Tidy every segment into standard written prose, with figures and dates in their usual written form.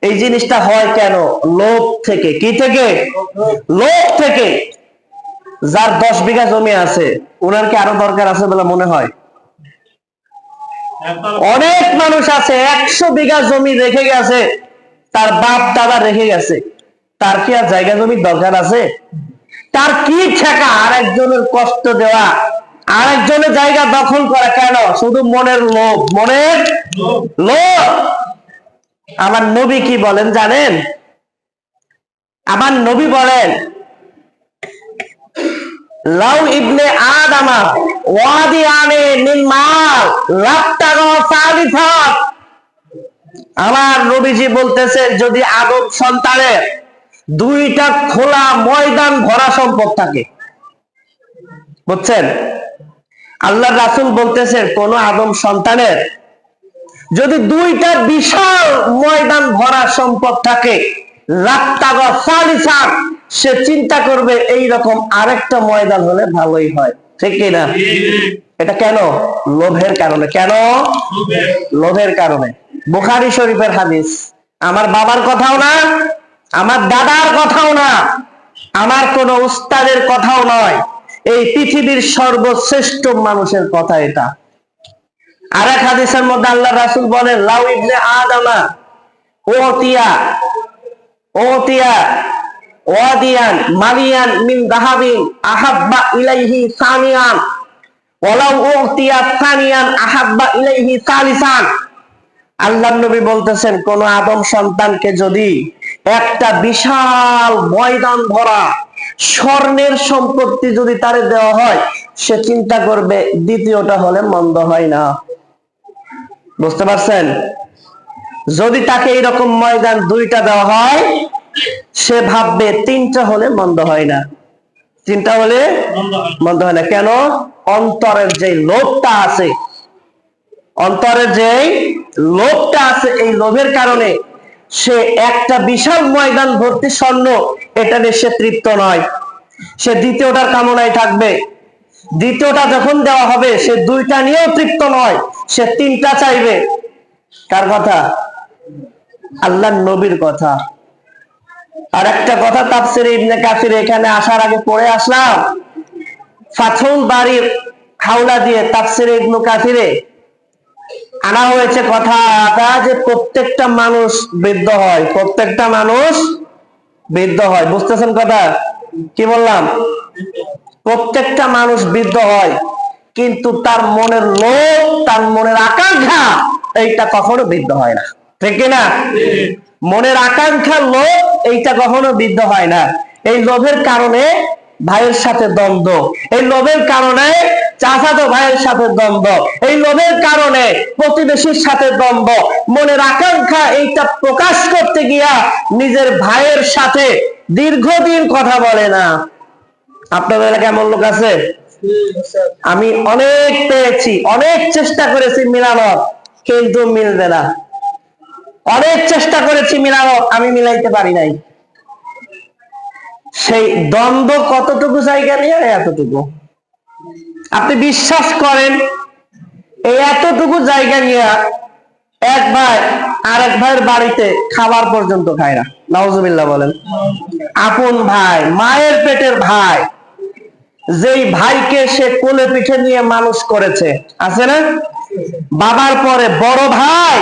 এই জিনিসটা হয় কেন? লোভ থেকে। কি থেকে? লোভ থেকে। যার 10 বিঘা জমি আছে, ওনার কি আরো দরকার আছে বলে মনে হয়? অনেক মানুষ আছে 100 বিঘা জমি রেখে গেছে, তার বাপ দাদা রেখে গেছে, তার কি আর জায়গা জমির দরকার আছে? তার কি ঠেকা আরেকজনের কষ্ট দেওয়া, আরেকজনের জায়গা দখল করা? কেন? শুধু মনের লোভ, মনের লোভ। আমার নবী কি বলেন জানেন? আমার নবী বলেন, লাউ ইবনে আদামা ওয়াদিয়ানে মিন মাল লাবতাগা সালিসাত। আমার নবীজি বলতেছে, যদি আদম সন্তানের 2টা খোলা ময়দান ভরা সম্পদ থাকে, বুঝছেন? আল্লাহ রাসূল বলতেছেন, কোন আদম সন্তানের যদি 2টা বিশাল ময়দান ভরা সম্পদ থাকে, লাবতাগা সালিসাত, সে চিন্তা করবে এইরকম আরেকটা ময়দান হলে ভালোই হয়। ঠিক কিনা? এটা কেন? লোভের কারণে। কেন? লোভের কারণে। বুখারী শরীফের হাদিস। আমার বাবার কথাও না, আমার দাদার কথাও না, আমার কোন উস্তাদের কথাও নয়, এই পৃথিবীর সর্বশ্রেষ্ঠ মানুষের কথা এটা। আর এক হাদিসের মধ্যে আল্লাহ রাসূল বলেন, লাউ ইবনে আদামা ওতিয়া ওয়াদিয়ান মালিয়ান মিন যাহাবিন আহাব্বা ইলাইহি সানিয়ান ওয়ালাউ উতিয়া সানিয়ান আহাব্বা ইলাইহি সালিসান। আল্লাহর নবী বলতেছেন, কোন আদম সন্তানকে যদি একটা বিশাল ময়দান ভরা স্বর্ণের সম্পত্তি যদি তারে দেওয়া হয়, সে চিন্তা করবে দ্বিতীয়টা হলে মন্দ হয় না। বুঝতে পারছেন? যদি তাকে এইরকম ময়দান 2টা দেওয়া হয়, সে ভাববে 3টা হলে মন্দ হয় না, 3টা হলে মন্দ হয় না। কেন? অন্তরের যে লোভটা আছে, অন্তরের যে লোভটা আছে, এই লোভের কারণে সে একটা বিশাল ময়দান ভর্তি স্বর্ণ, এটা নিয়ে সে তৃপ্ত নয়, সে দ্বিতীয়টার কামনায় থাকবে। দ্বিতীয়টা যখন দেওয়া হবে, সে 2টা নিয়েও তৃপ্ত নয়, সে 3টা চাইবে। কার কথা? আল্লাহর নবীর কথা। আর একটা কথা তাফসীরে ইবনে কাসির এখানে আসার আগে পড়ে আসলাম, ফাথুল বারীর হাওলা দিয়ে তাফসীরে ইবনে কাসিরে আনা হয়েছে কথাটা যে প্রত্যেকটা মানুষ বৃদ্ধ হয়, প্রত্যেকটা মানুষ বৃদ্ধ হয়। বুঝতেছেন কথা? কি বললাম? প্রত্যেকটা মানুষ বৃদ্ধ হয়, কিন্তু তার মনের লোভ, তার মনের আকাঙ্ক্ষা, এইটা কখনো বৃদ্ধ হয় না। ঠিক কিনা? মনের আকাঙ্ক্ষা, লোভ, এইটা কখনো বৃদ্ধ হয় না। এই লোভের কারণে ভাইয়ের সাথে দ্বন্দ্ব, এই লোভের কারণে চাচাতো ভাইয়ের সাথে দ্বন্দ্ব, এই লোভের কারণে প্রতিবেশীর সাথে দ্বন্দ্ব। মনের আকাঙ্ক্ষা এইটা প্রকাশ করতে গিয়া নিজের ভাইয়ের সাথে দীর্ঘদিন কথা বলে না। আপনাদের এলাকায় এমন লোক আছে? আমি অনেক পেয়েছি, অনেক চেষ্টা করেছি মিলানোর, কিন্তু মিলবে না। অনেক চেষ্টা করেছি মিলানোর, আমি মিলাইতে পারি নাই। সেই দ্বন্দ্ব কতটুকু জায়গা নিয়ে? এতটুকু। আপনি বিশ্বাস করেন, এই এতটুকু জায়গা নিয়ে এক ভাই আরেক ভাইয়ের বাড়িতে খাবার পর্যন্ত খায় না। নাউজুবিল্লাহ বলেন। আপন ভাই, মায়ের পেটের ভাই, যেই ভাইকে সে কোলে পিঠে নিয়ে মানুষ করেছে, আছে না? বাবার পরে বড় ভাই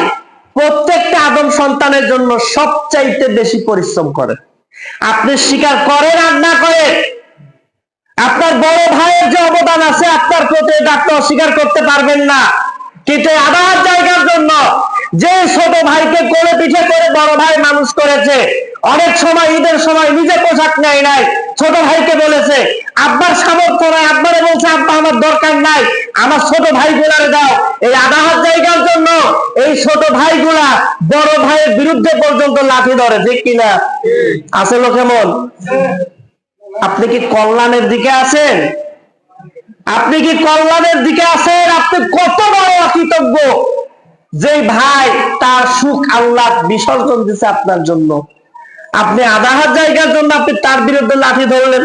প্রত্যেকটা আদম সন্তানের জন্য সবচাইতে বেশি পরিশ্রম করে। আপনি স্বীকার করেন আর না করেন, আপনার বড় ভাইয়ের যে অবদান আছে আপনার প্রতি, এটা আপনি অস্বীকার করতে পারবেন না। কিন্তু আবার জায়গার জন্য যে ছোট ভাইকে কোলে পিঠে করে বড় ভাই মানুষ করেছে, অনেক সময় ঈদের সময় নিজে পোশাক নেয় নাই, ছোট ভাইকে বলেছে, আব্বার সামর্থ্য নাই, আব্বারে বলছে আব্বা আমার দরকার নাই, আমার ছোট ভাইগুলারে দাও। এই আধা হাত জায়গার জন্য এই ছোট ভাইগুলা বড় ভাইয়ের বিরুদ্ধে পর্যন্ত লাঠি ধরে। ঠিক কিনা? আছে লোক এমন? আপনি কি কল্যাণের দিকে আছেন? আপনি কি কল্যাণের দিকে আছেন? আপনি কত বড় অকৃতজ্ঞ যে ভাই তার সুখ আল্লাহ বিসর্জন দিচ্ছে আপনার জন্য। আপনি আধা হাত জায়গার জন্য আপনি তার বিরুদ্ধে লাঠি ধরলেন।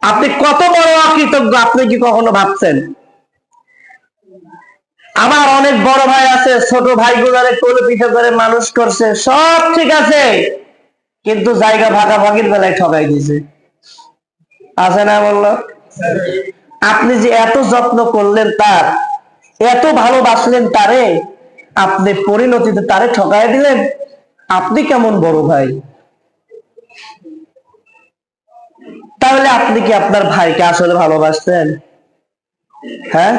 আপনি কত বড় অকৃতজ্ঞ, আপনি কি কখনো ভাবছেন? আমার অনেক বড় ভাই আছে, ছোট ভাইগুলারে কোলে পিঠে করে মানুষ করছে, সব ঠিক আছে, কিন্তু জায়গা ভাগাভাগির বেলায় ঠকাই দিয়েছে। আছে না বললো? আপনি যে এত যত্ন করলেন তার, এত ভালোবাসলেন তারে, আপনি পরিণতিতে তারে ঠকাই দিলেন। আপনি কেমন বড় ভাই? তাহলে আপনি কি আপনার ভাইকে আসলে ভালোবাসতেন? হ্যাঁ,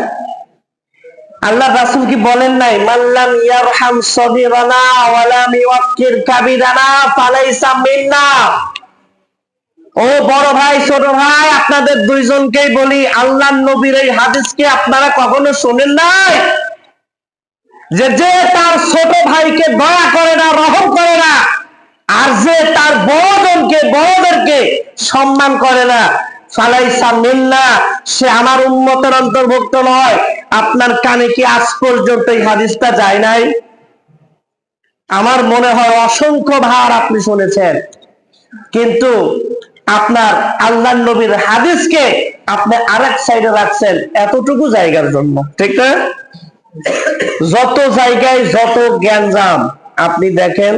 আল্লাহ রাসূল কি বলেন নাই, মাল্লাম ইয়ারহাম সগীরানা ওয়া লাম ইওয়াক্কির কাবীরানা ফালাইসা মিন্না? ও বড় ভাই, ছোট ভাই, আপনাদের দুইজনকেই বলি, আল্লাহর নবীর এই হাদিস কি আপনারা কখনো শোনেন নাই? যে যে তার ছোট ভাইকে দয়া করে না, রহম করে না, আর যে তার বড়দেরকে সম্মান করে না, ফালাইসা মিন্না, সে আমার উম্মতের অন্তর্ভুক্ত নয়। আপনার কানে কি আজ পর্যন্ত এই হাদিসটা যায় নাই? আমার মনে হয় অসংখ্য বার আপনি শুনেছেন, কিন্তু আপনার আল্লাহর নবীর হাদিসকে আপনি আরেক সাইডে রাখছেন এতটুকু জায়গার জন্য, ঠিক না? যত জায়গায় যত জ্ঞানজাম আপনি দেখেন,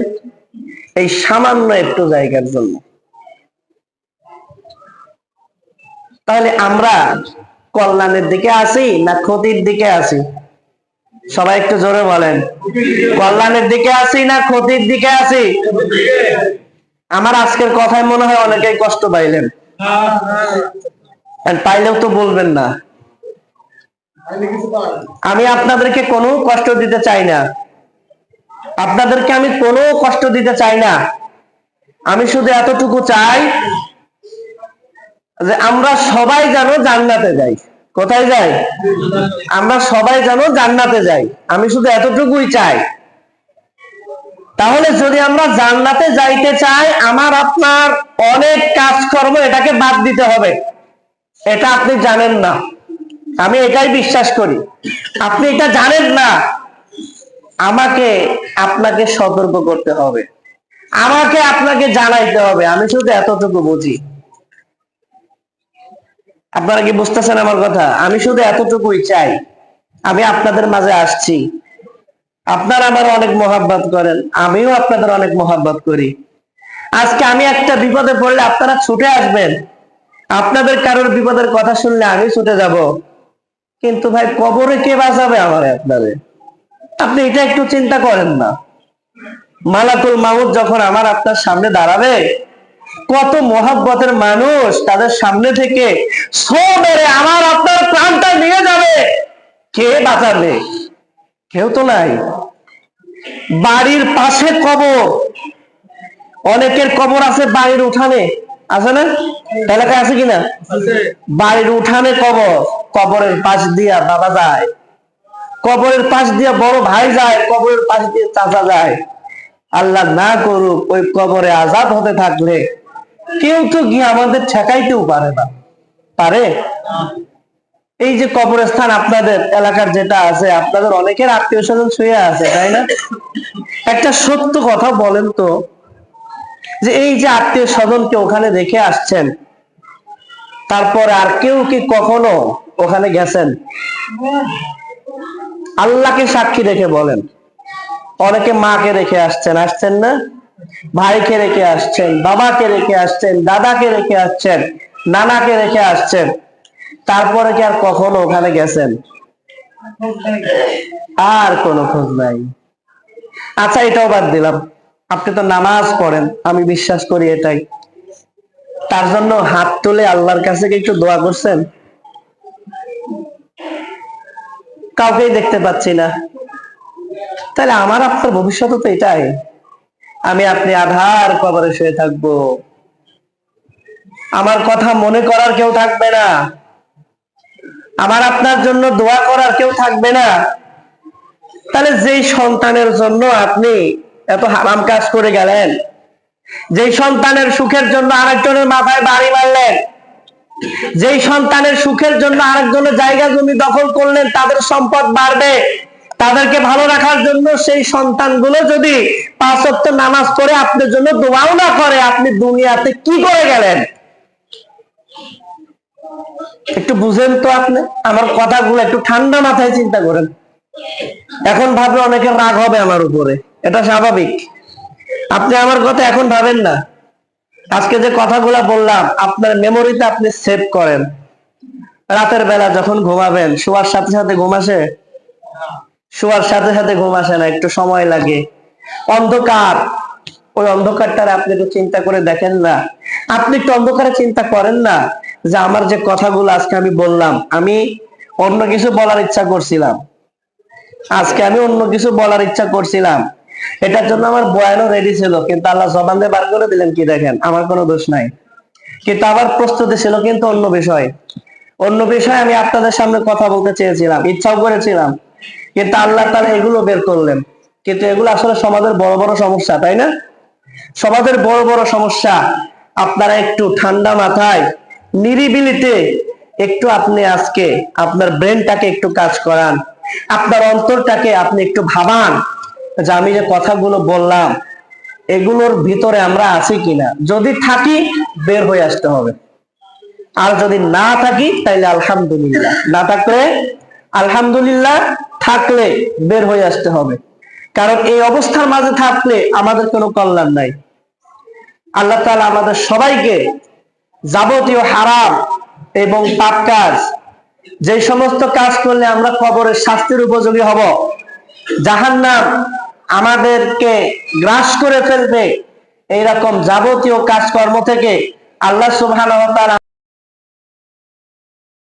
এই সামান্য একটু জায়গার জন্য। তাহলে আমরা কল্যাণের দিকে আসি না ক্ষতির দিকে আসি? সবাই একটু জোরে বলেন, কল্যাণের দিকে আসি না ক্ষতির দিকে আসি? আমার আজকের কথায় মনে হয় অনেকেই কষ্ট পাইলেন, পাইলেও তো বলবেন না। আমি আপনাদেরকে কোনো কষ্ট দিতে চাই না, আপনাদেরকে আমি কোনো কষ্ট দিতে চাই না। আমি শুধু এতটুকু চাই যে আমরা সবাই যেন জান্নাতে যাই। কোথায় যাই? আমরা সবাই যেন জান্নাতে যাই, আমি শুধু এতটুকুই চাই। তাহলে যদি আমরা জান্নাতে যাইতে চাই, আমার আপনার অনেক কাজকর্ম এটাকে বাদ দিতে হবে। এটা আপনি জানেন না, আমি এটাই বিশ্বাস করি। আপনি এটা জানেন না, আমাকে আপনাকে সতর্ক করতে হবে, আমাকে আপনাকে জানাইতে হবে। আমি শুধু এতটুকু বুঝি। আপনারা কি বুঝতেছেন আমার কথা? আমি শুধু এতটুকুই চাই। আমি আপনাদের মাঝে আসছি, আপনারা আমার অনেক মহাব্বত করেন, আমিও আপনাদের অনেক মহাব্বত করি। আজকে আমি একটা বিপদে পড়লে আপনারা ছুটে আসবেন, আপনাদের কারোর বিপদের কথা শুনলে আমি ছুটে যাব, কিন্তু ভাই কবরে কে বাঁচাবে আমারে আপনারে? আপনি এটা একটু চিন্তা করেন না। মালাকুল মাউত যখন আমার আপনার সামনে দাঁড়াবে, কত মহাব্বতের মানুষ তাদের সামনে থেকে মেরে আমার আপনার প্রাণটা নিয়ে যাবে, কে বাঁচাবে? কেউ তো নাই। বাড়ির পাশে কবর, অনেকের কবর আছে বাড়ির উঠানে, আছে না? এলাকায় আছে কিনা? বাড়ির উঠানে কবর, কবরের পাশ দিয়া বাবা যায়, কবরের পাশ দিয়া বড় ভাই যায়, কবরের পাশ দিয়ে চাচা যায়। আল্লাহ না করুক ওই কবরে আযাব হতে থাকলে কেউ তো গিয়ে আমাদের ঠেকাইতেও পারে না, পারে? এই যে কবরস্থান আপনাদের এলাকার যেটা আছে, আপনাদের অনেকের আত্মীয় স্বজন শুয়ে আছে, তাই না? একটা সত্য কথা বলেন তো, যে এই যে আত্মীয় স্বজনকে ওখানে রেখে আসছেন, তারপর আর কেউ কি কখনো ওখানে গেছেন? আল্লাহকে সাক্ষী রেখে বলেন, অনেকে মাকে রেখে আসছেন, আসছেন না? ভাইকে রেখে আসছেন, বাবাকে রেখে আসছেন, দাদাকে রেখে আসছেন, নানাকে রেখে আসছেন, তারপরে কি আর কখনো ওখানে গেছেন? আর কোনো খোঁজ নাই। আচ্ছা, এটাও বাদ দিলাম, আপনি তো নামাজ পড়েন, আমি বিশ্বাস করি এটাই, তার জন্য হাত তুলে আল্লাহর কাছে কি একটু দোয়া করছেন? কাউকেই দেখতে পাচ্ছি না। তাহলে আমার আপনার ভবিষ্যৎ তো এটাই, আমি আপনি আধার কবরে শুয়ে থাকবো, আমার কথা মনে করার কেউ থাকবে না, আমার আপনার জন্য দোয়া করার কেউ থাকবে না। তাহলে যেই সন্তানের জন্য আপনি এত হারাম কাজ করে গেলেন, যেই সন্তানের সুখের জন্য আরেকজনের মাথায় বাড়ি মারলেন, যেই সন্তানের সুখের জন্য আরেকজনের জায়গা জমি দখল করলেন, তাদের সম্পদ বাড়বে, তাদেরকে ভালো রাখার জন্য সেই সন্তানগুলো যদি 5 ওয়াক্ত নামাজ পড়ে আপনার জন্য দোয়াও না করে, আপনি দুনিয়াতে কি করে গেলেন? একটু বুঝেন তো আপনি, আমার কথাগুলো একটু ঠান্ডা মাথায় চিন্তা করেন। এখন ভাবলে অনেকের রাগ হবে আমার উপরে, এটা স্বাভাবিক। আপনি আমার কথা এখন ভাবেন না, আজকে যে কথাগুলা বললাম আপনার মেমোরিতে আপনি সেভ করেন। রাতের বেলা যখন ঘুমাবেন, শোয়ার সাথে সাথে ঘুম আসে? শোয়ার সাথে সাথে ঘুম আসে না, একটু সময় লাগে। অন্ধকার, ওই অন্ধকারটার আপনি একটু চিন্তা করে দেখেন না। আপনি একটু অন্ধকারে চিন্তা করেন না যে আমার যে কথাগুলো আজকে আমি বললাম, আমি অন্য কিছু বলার ইচ্ছা করছিলাম, আজকে আমি অন্য কিছু বলার ইচ্ছা করছিলাম, এটার জন্য আমার বয়ানও রেডি ছিল, কিন্তু আল্লাহ জবান দিয়ে বার করে দিলেন কি দেখেন, আমার কোনো দোষ নাই। কিন্তু আবার প্রস্তুতি ছিল কিন্তু অন্য বিষয়, অন্য বিষয়ে আমি আপনাদের সামনে কথা বলতে চেয়েছিলাম, ইচ্ছাও করেছিলাম, কিন্তু আল্লাহ তাআলা এগুলো বের করলেন। কিন্তু এগুলো আসলে সমাজের বড় বড় সমস্যা, তাই না? সমাজের বড় বড় সমস্যা। আপনারা একটু ঠান্ডা মাথায় নিরিবিলিতে একটু আপনি আজকে আপনার ব্রেনটাকে একটু কাজ করান, আপনার অন্তরটাকে আপনি একটু ভাবান যে আমি যে কথাগুলো বললাম এগুলোর ভিতরে আমরা আছি কিনা। যদি থাকি বের হয়ে আসতে হবে, আর যদি না থাকি তাইলে আলহামদুলিল্লাহ, না থাকলে আলহামদুলিল্লাহ, থাকলে বের হয়ে আসতে হবে। কারণ এই অবস্থার মাঝে থাকলে আমাদের কোনো কল্যাণ নাই। আল্লাহ তাআলা আমাদের সবাইকে যাবতীয় হারাম এবং পাপ কাজ, যে সমস্ত কাজ করলে আমরা কবরের শাস্তির উপযোগী হব, জাহান্নাম আমাদেরকে গ্রাস করে ফেলবে, এইরকম যাবতীয় কাজকর্ম থেকে আল্লাহ সুবহানাহু ওয়া তাআলা